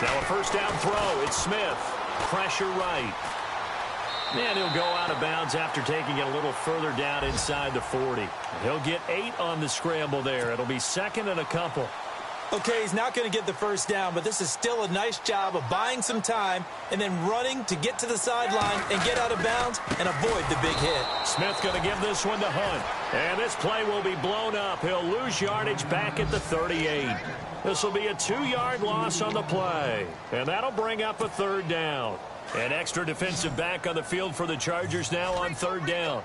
Now a first down throw. It's Smith. Pressure right. And he'll go out of bounds after taking it a little further down inside the 40. He'll get 8 on the scramble there. It'll be second and a couple. Okay, he's not going to get the first down, but this is still a nice job of buying some time and then running to get to the sideline and get out of bounds and avoid the big hit. Smith going to give this one to Hunt. And this play will be blown up. He'll lose yardage back at the 38. This will be a 2-yard loss on the play. And that'll bring up a third down. An extra defensive back on the field for the Chargers now on third down.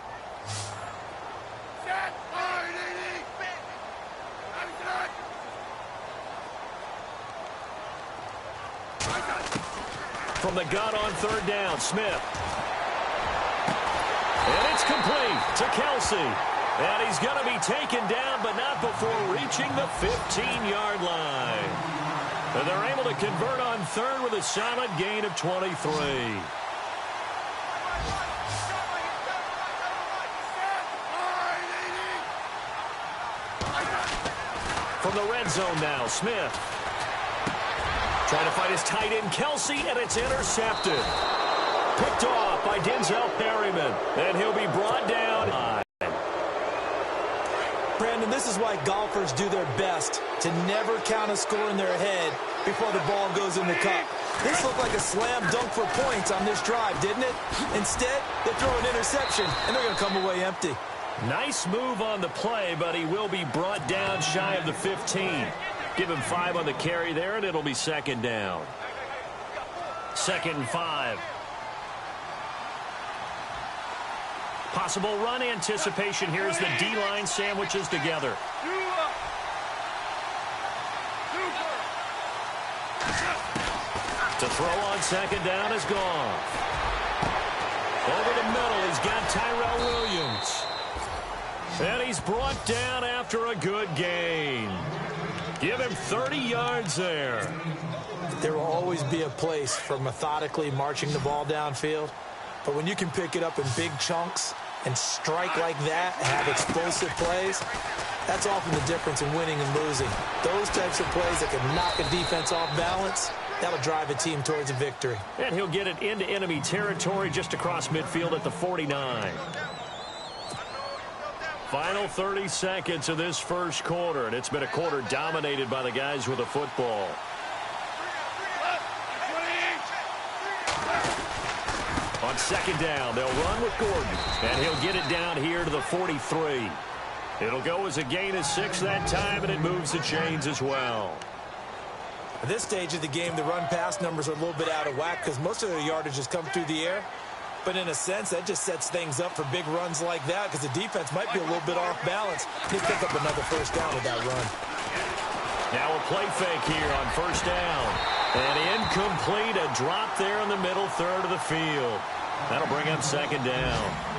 From the gun on third down, Smith. And it's complete to Kelsey. And he's going to be taken down, but not before reaching the 15-yard line. And they're able to convert on third with a solid gain of 23. From the red zone now, Smith. Trying to find his tight end, Kelsey, and it's intercepted. Picked off by Denzel Perryman, and he'll be brought down. Brandon, this is why golfers do their best to never count a score in their head before the ball goes in the cup. This looked like a slam dunk for points on this drive, didn't it? Instead, they throw an interception, and they're going to come away empty. Nice move on the play, but he will be brought down shy of the 15. Give him 5 on the carry there, and it'll be second down. 2nd and 5. Possible run anticipation here as the D-line sandwiches together. To throw on second down is gone. Over the middle, he's got Tyrell Williams. And he's brought down after a good gain. Give him 30 yards there. There will always be a place for methodically marching the ball downfield. But when you can pick it up in big chunks and strike like that and have explosive plays, that's often the difference in winning and losing. Those types of plays that can knock a defense off balance, that'll drive a team towards a victory. And he'll get it into enemy territory just across midfield at the 49. Final 30 seconds of this first quarter, and it's been a quarter dominated by the guys with the football. On second down, they'll run with Gordon, and he'll get it down here to the 43. It'll go as a gain of 6 that time, and it moves the chains as well. At this stage of the game, the run-pass numbers are a little bit out of whack because most of their yardage has come through the air. But in a sense, that just sets things up for big runs like that because the defense might be a little bit off balance. They pick up another first down with that run. Now a play fake here on first down. And incomplete, a drop there in the middle third of the field. That'll bring up second down.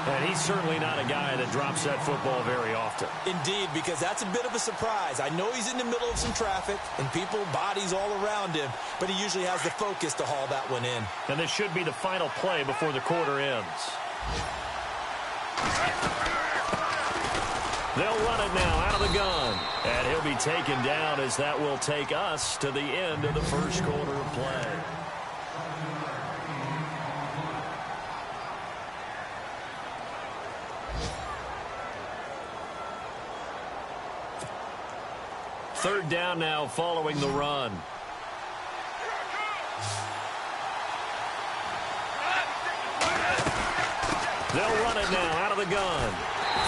And he's certainly not a guy that drops that football very often. Indeed, because that's a bit of a surprise. I know he's in the middle of some traffic and people, bodies all around him, but he usually has the focus to haul that one in. And this should be the final play before the quarter ends. They'll run it now out of the gun. And he'll be taken down as that will take us to the end of the first quarter of play. Third down now following the run. They'll run it now out of the gun.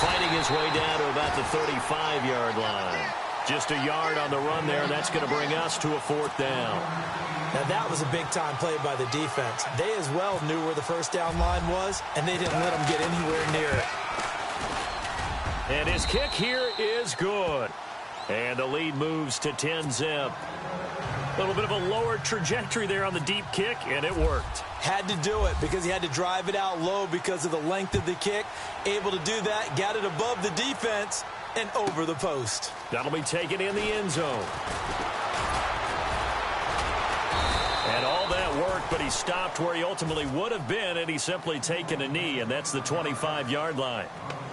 Fighting his way down to about the 35-yard line. Just a yard on the run there. That's going to bring us to a fourth down. Now that was a big-time play by the defense. They as well knew where the first down line was, and they didn't let them get anywhere near it. And his kick here is good. And the lead moves to 10-zip. A little bit of a lower trajectory there on the deep kick, and it worked. Had to do it because he had to drive it out low because of the length of the kick. Able to do that, got it above the defense and over the post. That'll be taken in the end zone. And all that work, but he stopped where he ultimately would have been, and he's simply taken a knee, and that's the 25-yard line.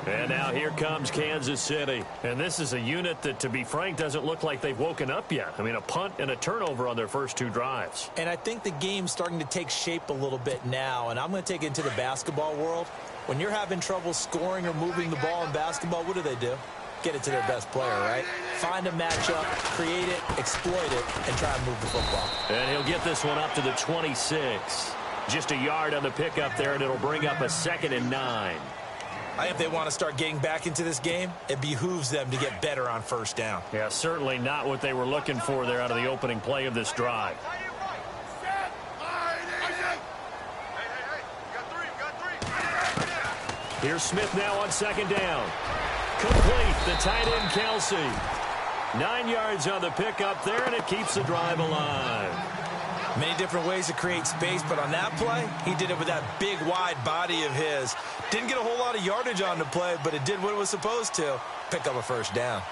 And now here comes Kansas City. And this is a unit that, to be frank, doesn't look like they've woken up yet. I mean, a punt and a turnover on their first two drives. And I think the game's starting to take shape a little bit now, and I'm going to take it into the basketball world. When you're having trouble scoring or moving the ball in basketball, what do? Get it to their best player, right? Find a matchup, create it, exploit it, and try and move the football. And he'll get this one up to the 26. Just a yard on the pickup there, and it'll bring up a 2nd and 9. I think if they want to start getting back into this game, it behooves them to get better on first down. Yeah, certainly not what they were looking for there out of the opening play of this drive. Here's Smith now on 2nd down. Complete, the tight end Kelsey. 9 yards on the pickup there, and it keeps the drive alive. Many different ways to create space, but on that play, he did it with that big, wide body of his. Didn't get a whole lot of yardage on the play, but it did what it was supposed to. Pick up a first down.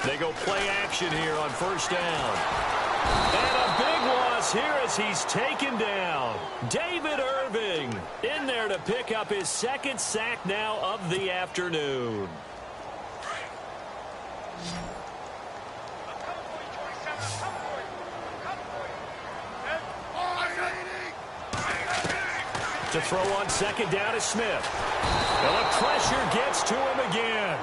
They go play action here on first down. And a big loss here as he's taken down. David Irving in there to pick up his 2nd sack now of the afternoon. To throw on 2nd down is Smith. And the pressure gets to him again.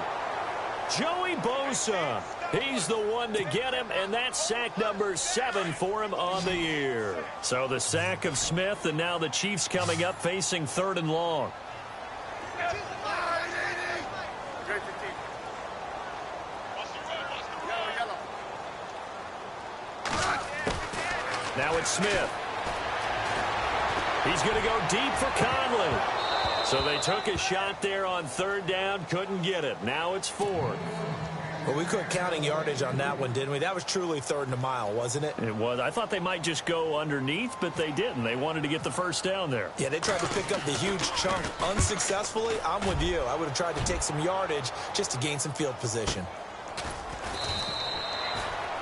Joey Bosa, he's the one to get him, and that's sack number 7 for him on the year. So the sack of Smith, and now the Chiefs coming up facing 3rd and long. Now it's Smith. He's going to go deep for Conley. So they took a shot there on 3rd down, couldn't get it. Now it's 4th. Well, we quit counting yardage on that one, didn't we? That was truly 3rd and a mile, wasn't it? It was. I thought they might just go underneath, but they didn't. They wanted to get the first down there. Yeah, they tried to pick up the huge chunk unsuccessfully. I'm with you. I would have tried to take some yardage just to gain some field position.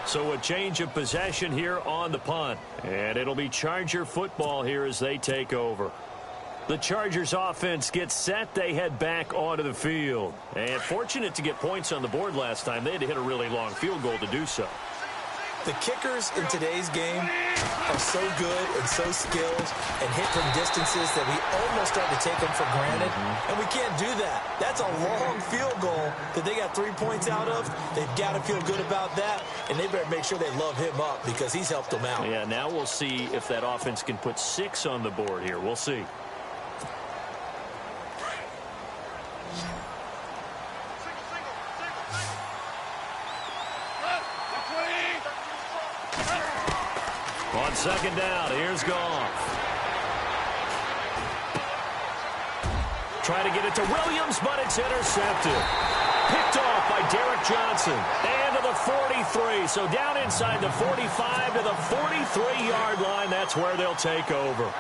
So a change of possession here on the punt. And it'll be Charger football here as they take over. The Chargers offense gets set. They head back onto the field. And fortunate to get points on the board last time. They had to hit a really long field goal to do so. The kickers in today's game are so good and so skilled and hit from distances that we almost start to take them for granted. And we can't do that. That's a long field goal that they got 3 points out of. They've got to feel good about that. And they better make sure they love him up because he's helped them out. Yeah, now we'll see if that offense can put 6 on the board here. We'll see. On 2nd down, here's Goff. Try to get it to Williams, but it's intercepted. Picked off by Derek Johnson. And to the 43. So down inside the 45 to the 43-yard line. That's where they'll take over.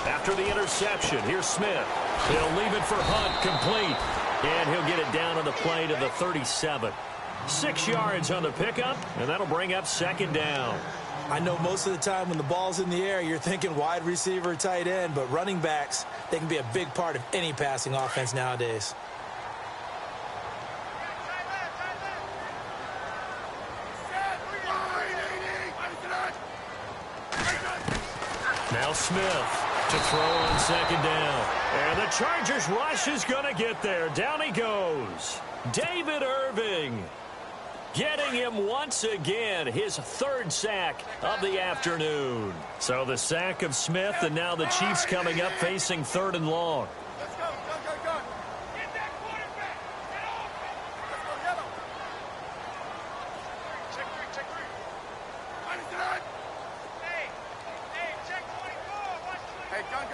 After the interception, here's Smith. He'll leave it for Hunt, complete. And he'll get it down on the play to the 37. 6 yards on the pickup, and that'll bring up 2nd down. I know most of the time when the ball's in the air, you're thinking wide receiver, tight end, but running backs, they can be a big part of any passing offense nowadays. Now Smith to throw on 2nd down. And the Chargers rush is going to get there. Down he goes. David Irving getting him once again, his 3rd sack of the afternoon. So the sack of Smith, and now the Chiefs coming up facing 3rd and long. Let's go, go. Get that quarterback. Get off. Let's go, yellow. Check 3. Understood. Hey, check 24. Watch 24. Hey, gun.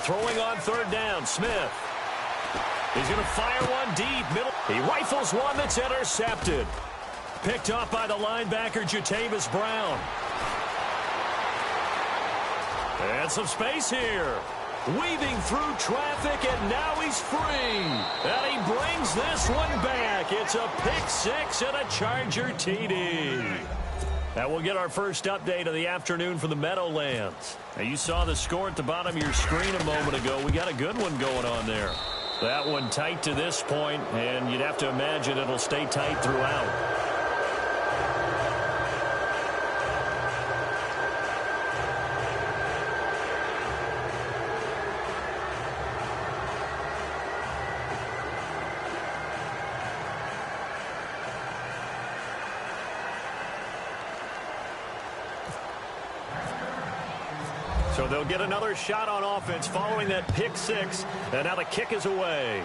Throwing on 3rd down, Smith. He's going to fire one deep. Middle. He rifles one that's intercepted. Picked off by the linebacker, Jatavis Brown. And some space here. Weaving through traffic, and now he's free. And he brings this one back. It's a pick six and a Charger TD. That will get our first update of the afternoon from the Meadowlands. Now, you saw the score at the bottom of your screen a moment ago. We got a good one going on there. That one tight to this point, and you'd have to imagine it'll stay tight throughout. So they'll get another shot on offense following that pick six. And now the kick is away.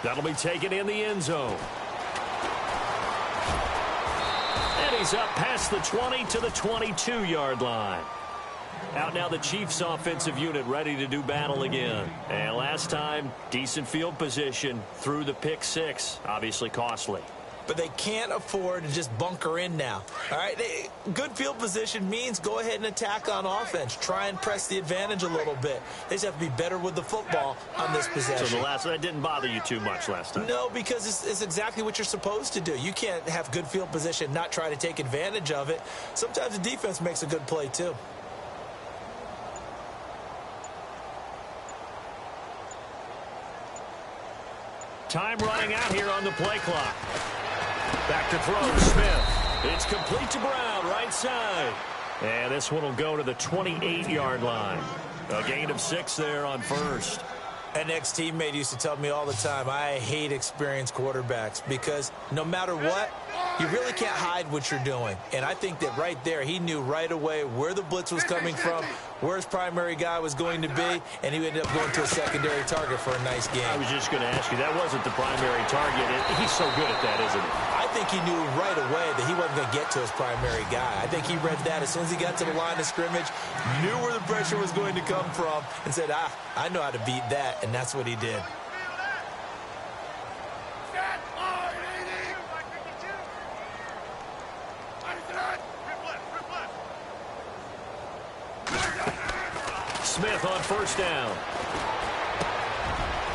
That'll be taken in the end zone. And he's up past the 20 to the 22-yard line. Out now the Chiefs offensive unit ready to do battle again. And last time, decent field position through the pick six. Obviously costly. But they can't afford to just bunker in now. All right, good field position means go ahead and attack on offense. Try and press the advantage a little bit. They just have to be better with the football on this possession. So that didn't bother you too much last time? No, because it's exactly what you're supposed to do. You can't have good field position, not try to take advantage of it. Sometimes the defense makes a good play too. Time running out here on the play clock. Back to throw, Smith. It's complete to Brown, right side. And this one will go to the 28-yard line. A gain of 6 there on first. An ex-teammate used to tell me all the time, I hate experienced quarterbacks because no matter what, you really can't hide what you're doing. And I think that right there, he knew right away where the blitz was coming from, where his primary guy was going to be, and he ended up going to a secondary target for a nice game. I was just going to ask you, that wasn't the primary target. He's so good at that, isn't he? I think he knew right away that he wasn't going to get to his primary guy. I think he read that as soon as he got to the line of scrimmage, knew where the pressure was going to come from, and said, I know how to beat that, and that's what he did. Smith on first down.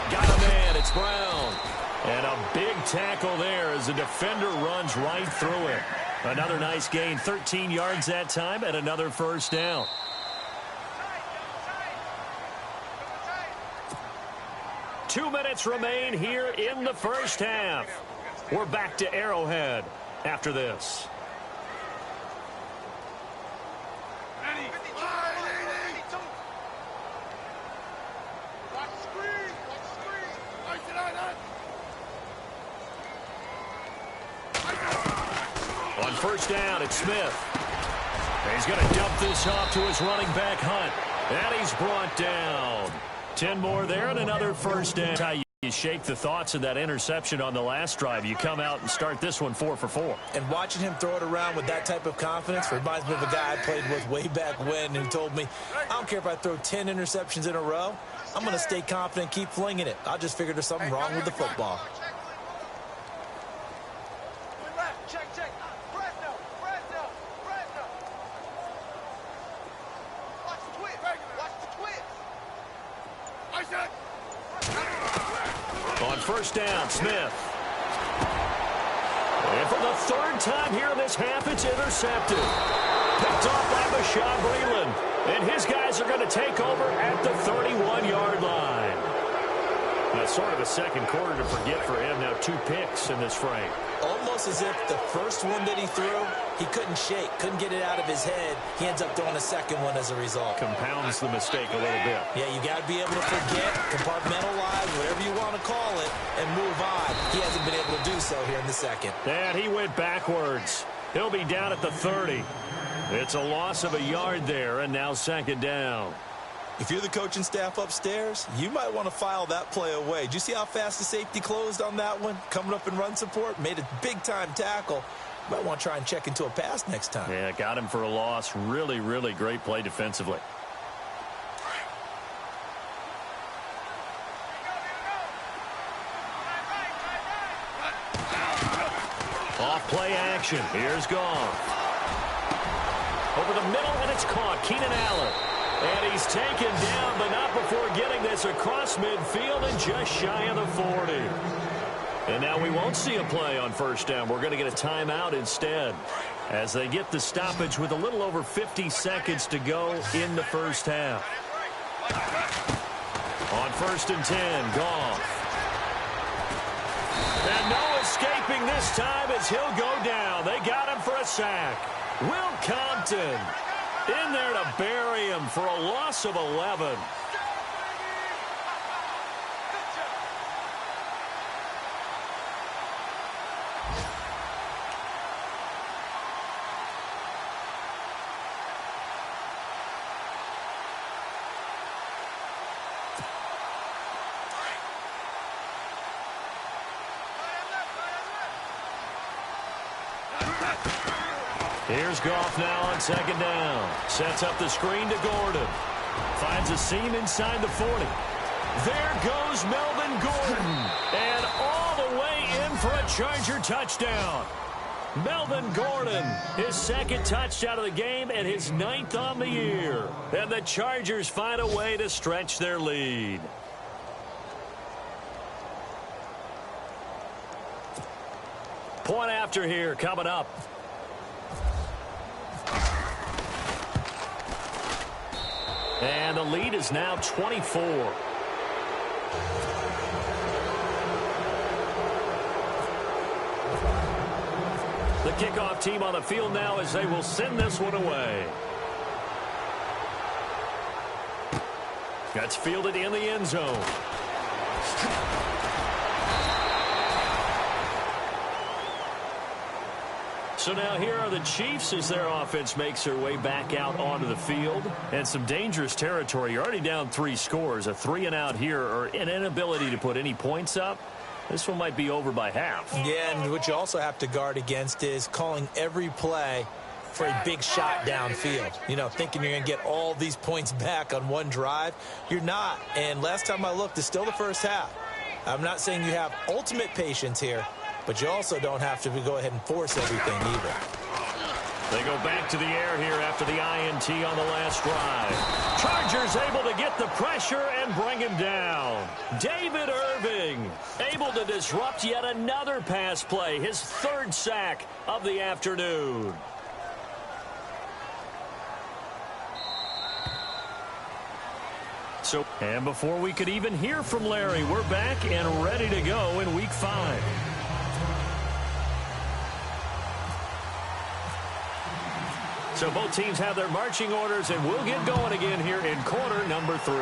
Got a man. It's Brown. And a big tackle there as the defender runs right through it. Another nice gain. 13 yards that time and another first down. Two minutes remain here in the first half. We're back to Arrowhead after this. On first down, it's Smith. And he's going to dump this off to his running back, Hunt. And he's brought down. 10 more there and another first down. That's how you shake the thoughts of that interception on the last drive. You come out and start this one 4 for 4. And watching him throw it around with that type of confidence reminds me of a guy I played with way back when who told me, I don't care if I throw 10 interceptions in a row. I'm going to stay confident, keep flinging it. I just figured there's something wrong with the football. On first down, Smith. And for the third time here in this half, it's intercepted. Picked off by Bashaud Breeland. And his guys are going to take over at the 31-yard line. That's sort of a second quarter to forget for him. Now 2 picks in this frame. Almost as if the first one that he threw, he couldn't shake, couldn't get it out of his head. He ends up throwing a second one as a result. Compounds the mistake a little bit. Yeah, you got to be able to forget, compartmentalize, whatever you want to call it, and move on. He hasn't been able to do so here in the second. And he went backwards. He'll be down at the 30. It's a loss of a yard there, and now second down. If you're the coaching staff upstairs, you might want to file that play away. Did you see how fast the safety closed on that one? Coming up in run support, made a big-time tackle. Might want to try and check into a pass next time. Yeah, got him for a loss. Really, really great play defensively. off play action. Here's Goff. Over the middle, and it's caught. Keenan Allen. And he's taken down, but not before getting this across midfield and just shy of the 40. And now we won't see a play on first down. We're going to get a timeout instead as they get the stoppage with a little over 50 seconds to go in the first half. On 1st and 10, Goff. And no escaping this time as he'll go down. They got him for a sack. Will Compton in there to bury him for a loss of 11. Here's Goff now on 2nd down. Sets up the screen to Gordon. Finds a seam inside the 40. There goes Melvin Gordon. And all the way in for a Charger touchdown. Melvin Gordon, his 2nd touchdown of the game and his 9th on the year. And the Chargers find a way to stretch their lead. Point after here coming up. And the lead is now 24. The kickoff team on the field now as they will send this one away. That's fielded in the end zone. So now here are the Chiefs as their offense makes their way back out onto the field. And some dangerous territory. You're already down 3 scores. A 3-and-out here or an inability to put any points up. This one might be over by half. Yeah, and what you also have to guard against is calling every play for a big shot downfield. You know, thinking you're going to get all these points back on one drive. You're not. And last time I looked, it's still the first half. I'm not saying you have ultimate patience here, but you also don't have to go ahead and force everything either. They go back to the air here after the INT on the last drive. Chargers able to get the pressure and bring him down. David Irving able to disrupt yet another pass play. His 3rd sack of the afternoon. And before we could even hear from Larry, we're back and ready to go in Week 5. So both teams have their marching orders, and we'll get going again here in quarter number 3.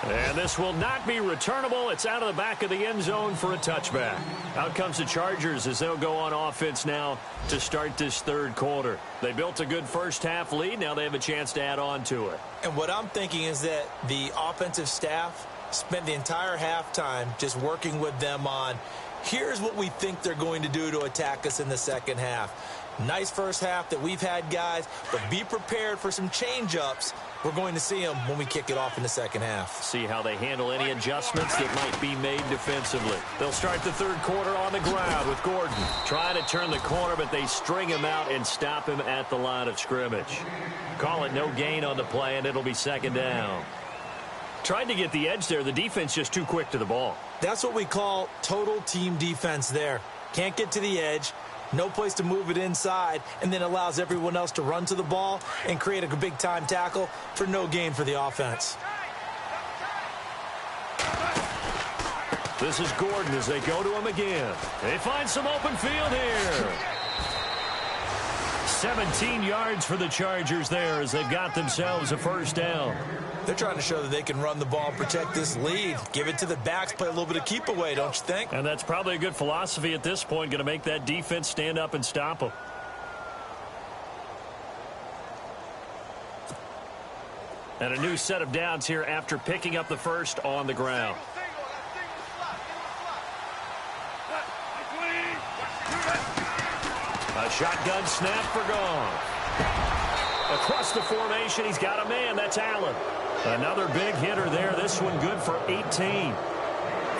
And this will not be returnable. It's out of the back of the end zone for a touchback. Out comes the Chargers as they'll go on offense now to start this 3rd quarter. They built a good first half lead. Now they have a chance to add on to it. And what I'm thinking is that the offensive staff spent the entire halftime just working with them on, here's what we think they're going to do to attack us in the second half. Nice first half that we've had, guys, but be prepared for some change-ups. We're going to see them when we kick it off in the second half. See how they handle any adjustments that might be made defensively. They'll start the 3rd quarter on the ground with Gordon. Trying to turn the corner, but they string him out and stop him at the line of scrimmage. Call it no gain on the play, and it'll be 2nd down. Tried to get the edge there. The defense just too quick to the ball. That's what we call total team defense there. Can't get to the edge. No place to move it inside, and then allows everyone else to run to the ball and create a big-time tackle for no gain for the offense. This is Gordon as they go to him again. They find some open field here. 17 yards for the Chargers there as they've got themselves a first down. They're trying to show that they can run the ball and protect this lead. Give it to the backs, play a little bit of keep away, don't you think? And that's probably a good philosophy at this point, going to make that defense stand up and stop them. And a new set of downs here after picking up the first on the ground. A shotgun snap for Goff. Across the formation, he's got a man. That's Allen. Another big hitter there. This one good for 18.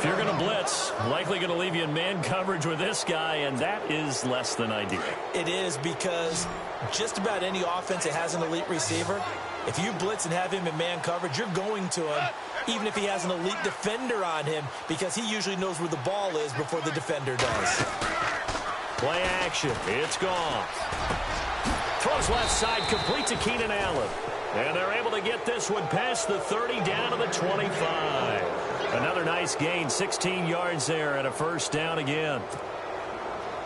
If you're going to blitz, likely going to leave you in man coverage with this guy, and that is less than ideal. It is, because just about any offense that has an elite receiver, if you blitz and have him in man coverage, you're going to him, even if he has an elite defender on him, because he usually knows where the ball is before the defender does. Play action. It's gone. Throws left side, complete to Keenan Allen. And they're able to get this one past the 30, down to the 25. Another nice gain, 16 yards there, and a first down again.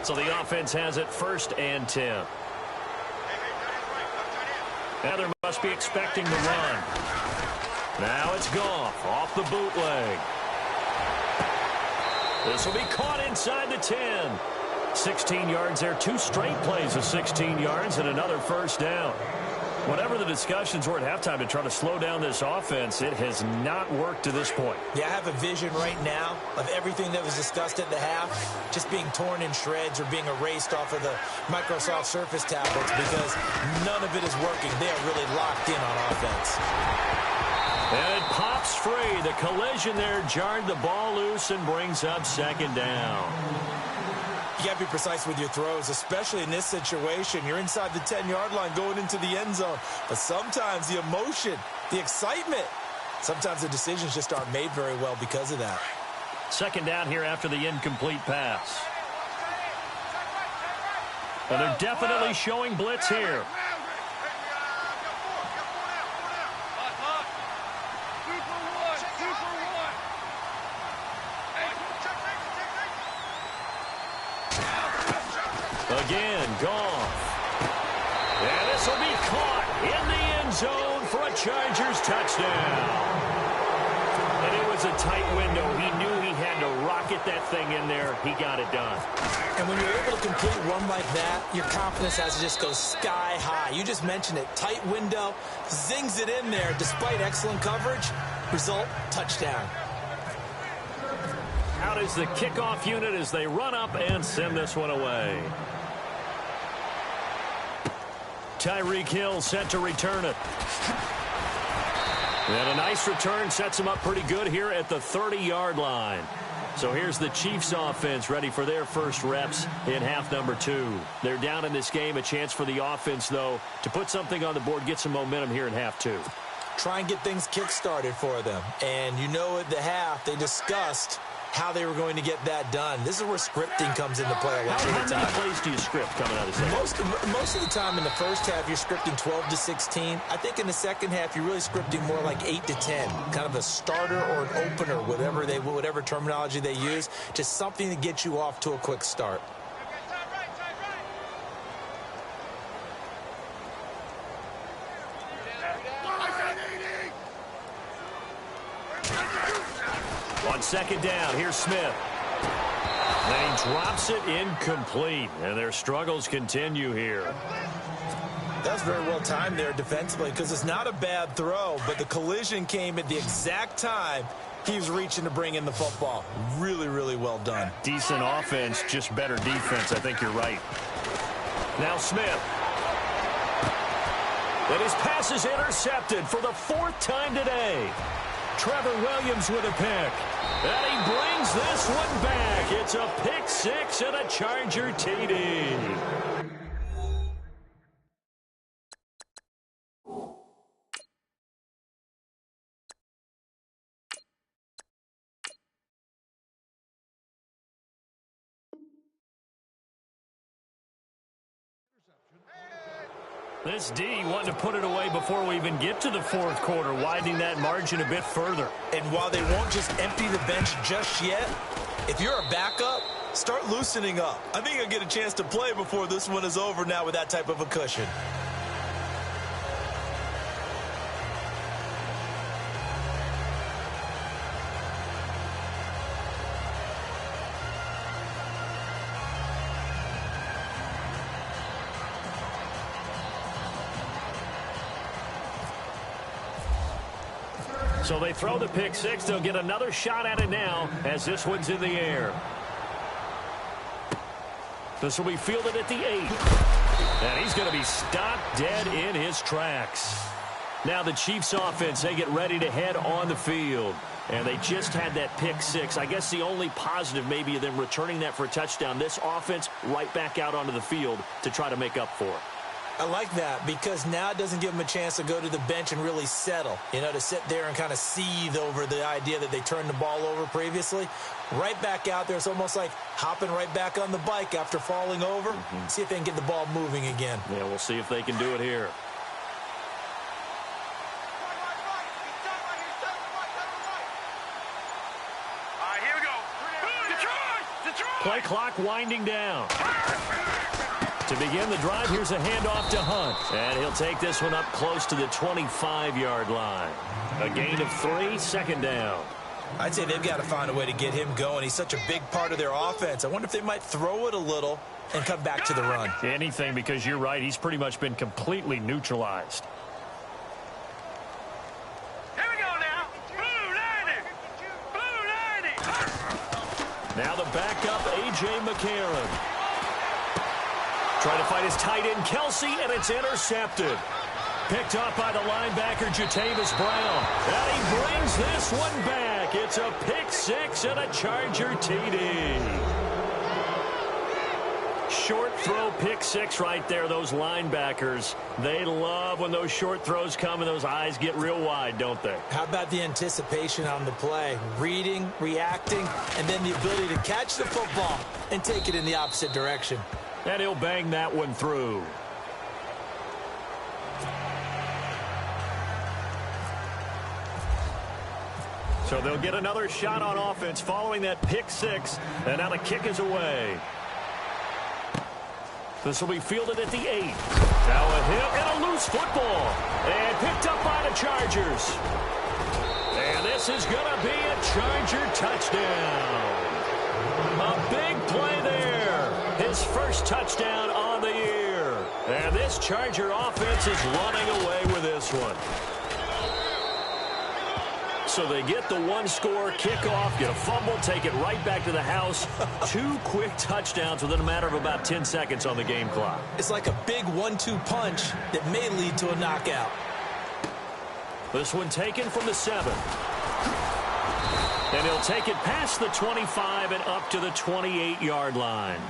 So the offense has it 1st and 10. Now they must be expecting the run. Now it's Goff off the bootleg. This will be caught inside the 10. 16 yards there, 2 straight plays of 16 yards, and another first down. Whatever the discussions were at halftime to try to slow down this offense, it has not worked to this point. Yeah, I have a vision right now of everything that was discussed at the half just being torn in shreds or being erased off of the Microsoft Surface tablets, because none of it is working. They are really locked in on offense. And it pops free. The collision there jarred the ball loose and brings up 2nd down. You got to be precise with your throws, especially in this situation. You're inside the 10-yard line going into the end zone. But sometimes the emotion, the excitement, sometimes the decisions just aren't made very well because of that. 2nd down here after the incomplete pass. And they're definitely showing blitz here. Again, Goff. And this will be caught in the end zone for a Chargers touchdown. And it was a tight window. He knew he had to rocket that thing in there. He got it done. And when you're able to complete one like that, your confidence has to just go sky high. You just mentioned it. Tight window, zings it in there despite excellent coverage. Result, touchdown. Out is the kickoff unit as they run up and send this one away. Tyreek Hill set to return it. And a nice return sets him up pretty good here at the 30-yard line. So here's the Chiefs offense ready for their first reps in half number 2. They're down in this game. A chance for the offense, though, to put something on the board, get some momentum here in half 2. Try and get things kick-started for them. And you know at the half they discussed how they were going to get that done. This is where scripting comes into play a lot of the time. How many plays do you script coming out of the second? Most of the time in the first half, you're scripting 12 to 16. I think in the second half, you're really scripting more like 8 to 10. Kind of a starter or an opener, whatever terminology they use. Just something to get you off to a quick start. On 2nd down, here's Smith. And he drops it incomplete, and their struggles continue here. That's very well timed there defensively, because it's not a bad throw, but the collision came at the exact time he was reaching to bring in the football. Really, really well done. Decent offense, just better defense. I think you're right. Now Smith. And his pass is intercepted for the 4th time today. Trevor Williams with a pick. And he brings this one back. It's a pick 6 and a Charger TD. This D wanting to put it away before we even get to the 4th quarter, widening that margin a bit further. And while they won't just empty the bench just yet, if you're a backup, start loosening up. I think you'll get a chance to play before this one is over now with that type of a cushion. So they throw the pick 6. They'll get another shot at it now as this one's in the air. This will be fielded at the 8. And he's going to be stopped dead in his tracks. Now the Chiefs offense, they get ready to head on the field. And they just had that pick six. I guess the only positive maybe of them returning that for a touchdown. This offense right back out onto the field to try to make up for it. I like that because now it doesn't give them a chance to go to the bench and really settle, to sit there and kind of seethe over the idea that they turned the ball over previously. Right back out there. It's almost like hopping right back on the bike after falling over. See if they can get the ball moving again. Yeah, we'll see if they can do it here. Play clock winding down. To begin the drive, here's a handoff to Hunt. And he'll take this one up close to the 25-yard line. A gain of 3, second down. I'd say they've got to find a way to get him going. He's such a big part of their offense. I wonder if they might throw it a little and come back to the run. Anything, because you're right. He's pretty much been completely neutralized. Here we go now. Blue 90. Blue 90. Now the backup, A.J. McCarron. Trying to fight his tight end, Kelsey, and it's intercepted. Picked up by the linebacker, Jatavis Brown. And he brings this one back. It's a pick six and a Charger TD. Short throw pick six right there. Those linebackers, they love when those short throws come and those eyes get real wide, don't they? How about the anticipation on the play? Reading, reacting, and then the ability to catch the football and take it in the opposite direction. And he'll bang that one through. So they'll get another shot on offense following that pick six. And now the kick is away. This will be fielded at the 8. Now a hit and a loose football. And picked up by the Chargers. And this is going to be a Charger touchdown. A big play there. His first touchdown on the year. And this Charger offense is running away with this one. So they get the one-score kickoff, get a fumble, take it right back to the house. 2 quick touchdowns within a matter of about 10 seconds on the game clock. It's like a big 1-2 punch that may lead to a knockout. This one taken from the 7. And he'll take it past the 25 and up to the 28-yard line.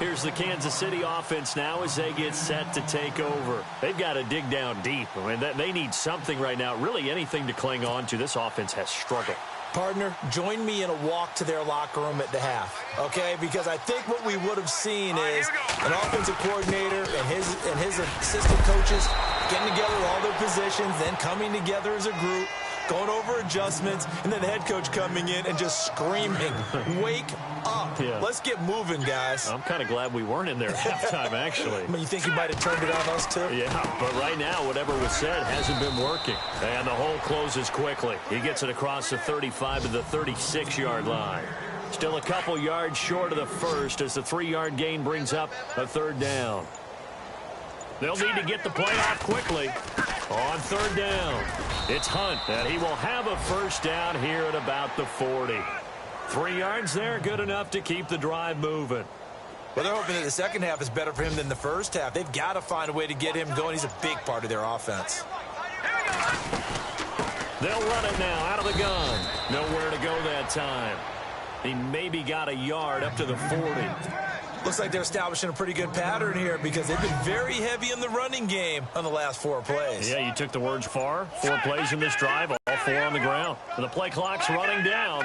Here's the Kansas City offense now as they get set to take over. They've got to dig down deep. I mean, they need something right now, really anything to cling on to. This offense has struggled. Partner, join me in a walk to their locker room at the half, okay? Because I think what we would have seen is an offensive coordinator and his assistant coaches getting together all their positions, then coming together as a group, going over adjustments, and then the head coach coming in and just screaming, wake up. Yeah. Let's get moving, guys. I'm kind of glad we weren't in there at halftime, actually. I mean, you think he might have turned it on us, too? Yeah, but right now, whatever was said hasn't been working. And the hole closes quickly. He gets it across the 35 to the 36-yard line. Still a couple yards short of the first as the 3-yard gain brings up a third down. They'll need to get the play off quickly. On third down, it's Hunt, and he will have a first down here at about the 40. 3 yards there, good enough to keep the drive moving. Well, they're hoping that the second half is better for him than the first half. They've got to find a way to get him going. He's a big part of their offense. They'll run it now out of the gun. Nowhere to go that time. He maybe got a yard up to the 40. Looks like they're establishing a pretty good pattern here because they've been very heavy in the running game on the last 4 plays. Yeah, you took the words far. 4 plays in this drive, all 4 on the ground. And the play clock's running down.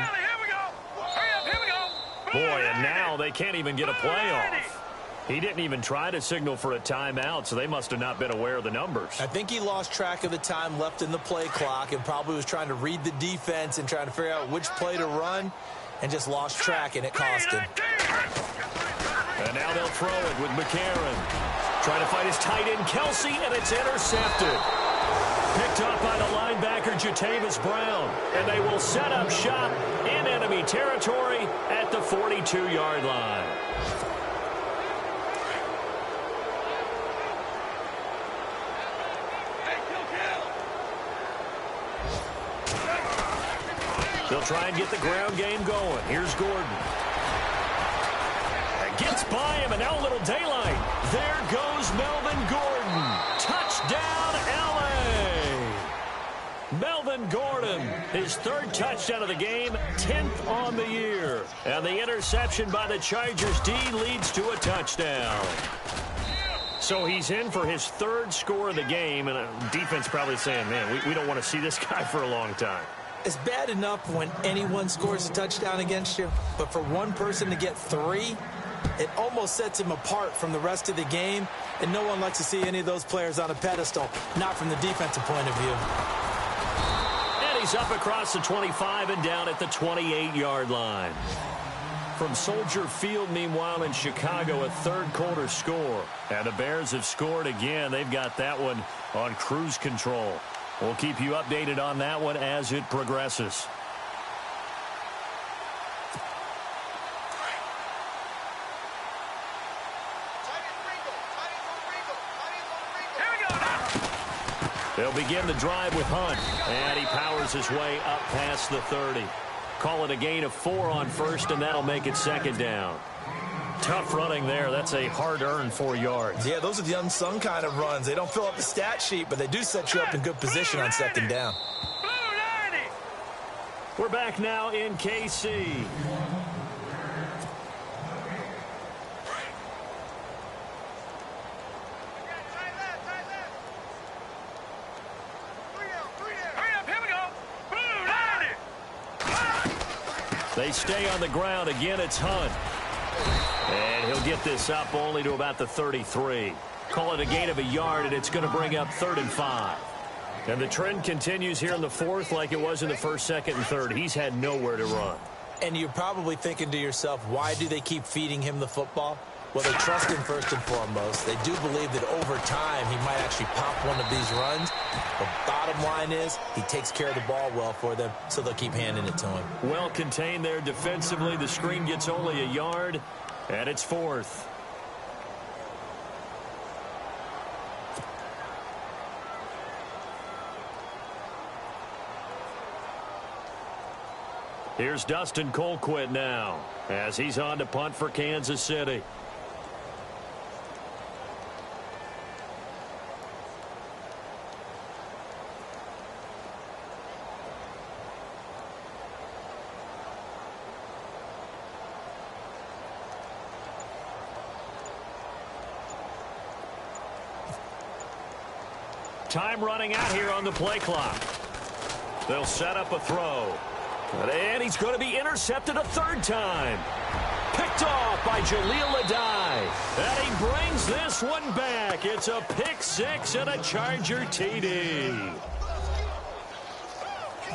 Boy, and now they can't even get a play off. He didn't even try to signal for a timeout, so they must have not been aware of the numbers. I think he lost track of the time left in the play clock and probably was trying to read the defense and trying to figure out which play to run and just lost track, and it cost him. And now they'll throw it with McCarron. Trying to fight his tight end, Kelsey, and it's intercepted. Picked up by the linebacker, Jatavis Brown. And they will set up shop in enemy territory at the 42-yard line. They'll try and get the ground game going. Here's Gordon. Gets by him, and now a little daylight. There goes Melvin Gordon. Touchdown, L.A. Melvin Gordon, his third touchdown of the game, 10th on the year. And the interception by the Chargers D leads to a touchdown. So he's in for his third score of the game, and defense probably saying, man, we don't want to see this guy for a long time. It's bad enough when anyone scores a touchdown against you, but for one person to get 3, it almost sets him apart from the rest of the game, and no one likes to see any of those players on a pedestal, not from the defensive point of view. And he's up across the 25 and down at the 28-yard line. From Soldier Field, meanwhile, in Chicago, a third-quarter score. And the Bears have scored again. They've got that one on cruise control. We'll keep you updated on that one as it progresses. They'll begin the drive with Hunt, and he powers his way up past the 30. Call it a gain of 4 on first, and that'll make it 2nd down. Tough running there. That's a hard-earned 4 yards. Yeah, those are the unsung kind of runs. They don't fill up the stat sheet, but they do set you up in good position on 2nd down. We're back now in KC. They stay on the ground. Again, it's Hunt. And he'll get this up only to about the 33. Call it a gain of a yard, and it's going to bring up 3rd and 5. And the trend continues here in the 4th like it was in the 1st, 2nd, and 3rd. He's had nowhere to run. And you're probably thinking to yourself, why do they keep feeding him the football? Well, they trust him first and foremost. They do believe that over time he might actually pop one of these runs. The bottom line is he takes care of the ball well for them, so they'll keep handing it to him. Well contained there defensively. The screen gets only a yard, and it's 4th. Here's Dustin Colquitt now as he's on to punt for Kansas City. Time running out here on the play clock. They'll set up a throw. And he's going to be intercepted a 3rd time. Picked off by Jaleel Adai. And he brings this one back. It's a pick 6 and a Charger TD.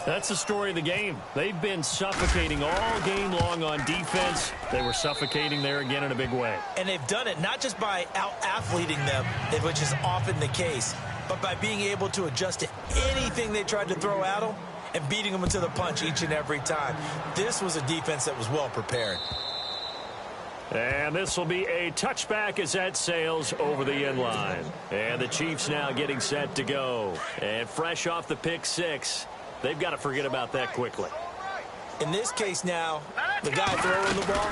That's the story of the game. They've been suffocating all game long on defense. They were suffocating there again in a big way. And they've done it not just by out-athleting them, which is often the case, but by being able to adjust to anything they tried to throw at them and beating them into the punch each and every time. This was a defense that was well prepared. And this will be a touchback as that sails over the end line. And the Chiefs now getting set to go. And fresh off the pick 6, they've got to forget about that quickly. In this case now, the guy throwing the ball,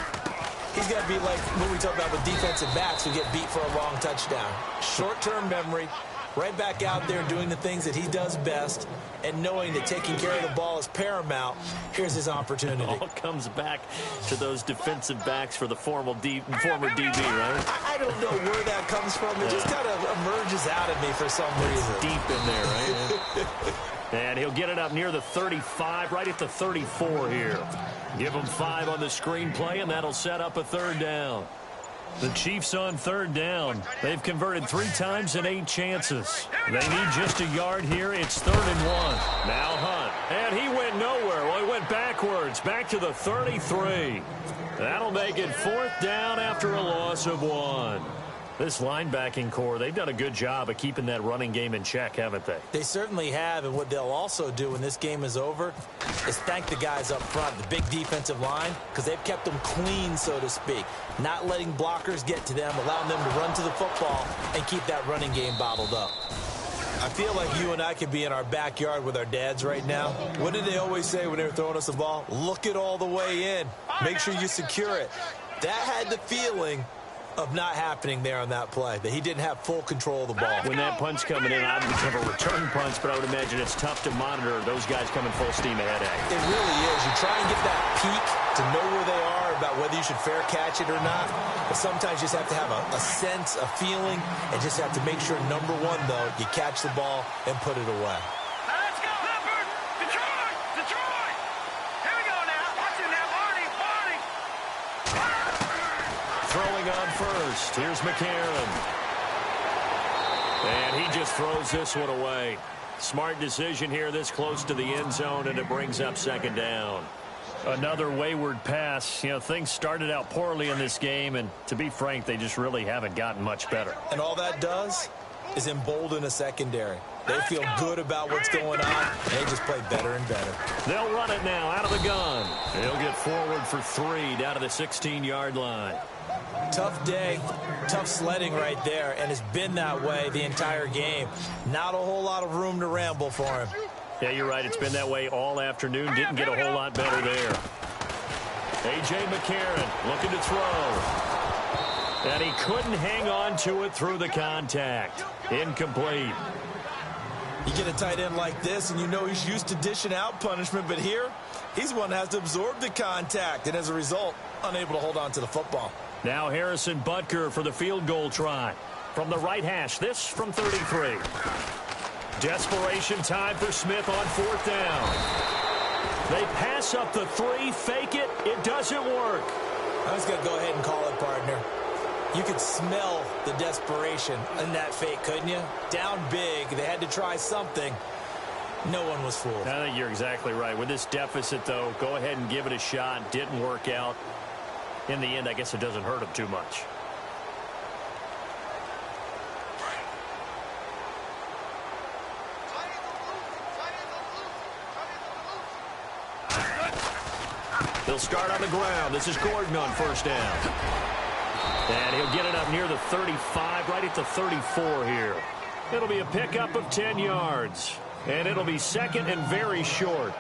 he's got to be like what we talk about with defensive backs who get beat for a long touchdown. Short-term memory, right back out there doing the things that he does best, and knowing that taking care of the ball is paramount. Here's his opportunity. It all comes back to those defensive backs for the former DB, right? I don't know where that comes from. It just kind of emerges out of me for some reason. Deep in there, right? And he'll get it up near the 35, right at the 34 here. Give him 5 on the screenplay, and that'll set up a 3rd down. The Chiefs on 3rd down. They've converted 3 times in 8 chances. They need just a yard here. It's 3rd and 1. Now Hunt. And he went nowhere. Well, he went backwards. Back to the 33. That'll make it 4th down after a loss of 1. This linebacking core, they've done a good job of keeping that running game in check, haven't they? They certainly have, and what they'll also do when this game is over is thank the guys up front, the big defensive line, because they've kept them clean, so to speak, not letting blockers get to them, allowing them to run to the football and keep that running game bottled up. I feel like you and I could be in our backyard with our dads right now. What did they always say when they were throwing us the ball? Look it all the way in. Make sure you secure it. That had the feeling of not happening there on that play, that he didn't have full control of the ball. When that punch coming in, I would have a return punch, but I would imagine it's tough to monitor those guys coming full steam ahead at you. It really is. You try and get that peek to know where they are, about whether you should fair catch it or not. But sometimes you just have to have a sense, a feeling, and just have to make sure, number one, though, you catch the ball and put it away. Let's go, Leopard! Detroit! Detroit! Here we go now. Watch it now, Barney! Barney! Throwing on first. Here's McCarron. And he just throws this one away. Smart decision here this close to the end zone, and it brings up second down. Another wayward pass. You know, things started out poorly in this game, and to be frank, they just really haven't gotten much better. And all that does is embolden a secondary. They feel good about what's going on, and they just play better and better. They'll run it now out of the gun. They'll get forward for 3 down to the 16-yard line. Tough day, tough sledding right there, and it's been that way the entire game. Not a whole lot of room to ramble for him. Yeah, you're right. It's been that way all afternoon. Didn't get a whole lot better there. A.J. McCarron looking to throw. And he couldn't hang on to it through the contact. Incomplete. You get a tight end like this, and you know he's used to dishing out punishment, but here, he's one that has to absorb the contact, and as a result, unable to hold on to the football. Now Harrison Butker for the field goal try. From the right hash, this from 33. Desperation time for Smith on 4th down. They pass up the 3, fake it. It doesn't work. I was going to go ahead and call it, partner. You could smell the desperation in that fake, couldn't you? Down big. They had to try something. No one was fooled. I think you're exactly right. With this deficit, though, go ahead and give it a shot. Didn't work out. In the end, I guess it doesn't hurt him too much. They'll start on the ground. This is Gordon on 1st down. And he'll get it up near the 35, right at the 34 here. It'll be a pickup of 10 yards. And it'll be 2nd and very short.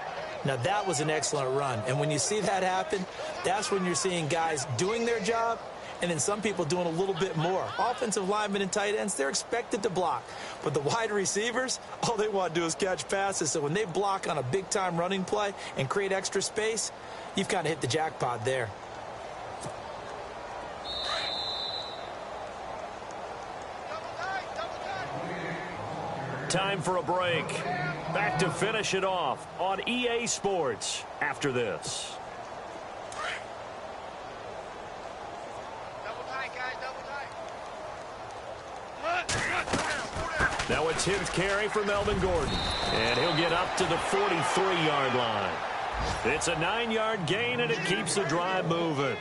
Now, that was an excellent run. And when you see that happen, that's when you're seeing guys doing their job and then some people doing a little bit more. Offensive linemen and tight ends, they're expected to block. But the wide receivers, all they want to do is catch passes. So when they block on a big-time running play and create extra space, you've kind of hit the jackpot there. Time for a break. Back to finish it off on EA Sports after this. Double tight, guys, double tight. Now a 10th carry for Melvin Gordon. And he'll get up to the 43-yard line. It's a 9-yard gain, and it keeps the drive moving.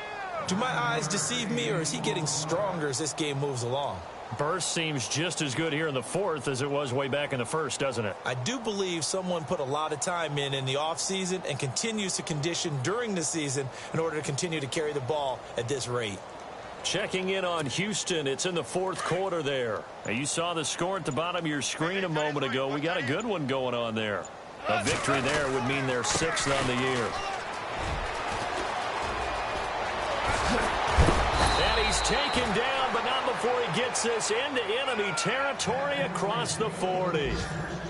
Do my eyes deceive me, or is he getting stronger as this game moves along? Burst seems just as good here in the 4th as it was way back in the 1st, doesn't it? I do believe someone put a lot of time in the offseason and continues to condition during the season in order to continue to carry the ball at this rate. Checking in on Houston. It's in the 4th quarter there. Now, you saw the score at the bottom of your screen a moment ago. We got a good one going on there. A victory there would mean they're 6th on the year. And he's taken down, but not before he gets this into enemy territory across the 40.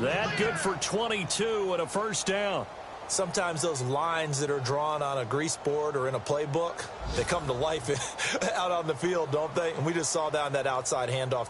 That good for 22 and a 1st down. Sometimes those lines that are drawn on a grease board or in a playbook, they come to life out on the field, don't they? And we just saw that on that outside handoff.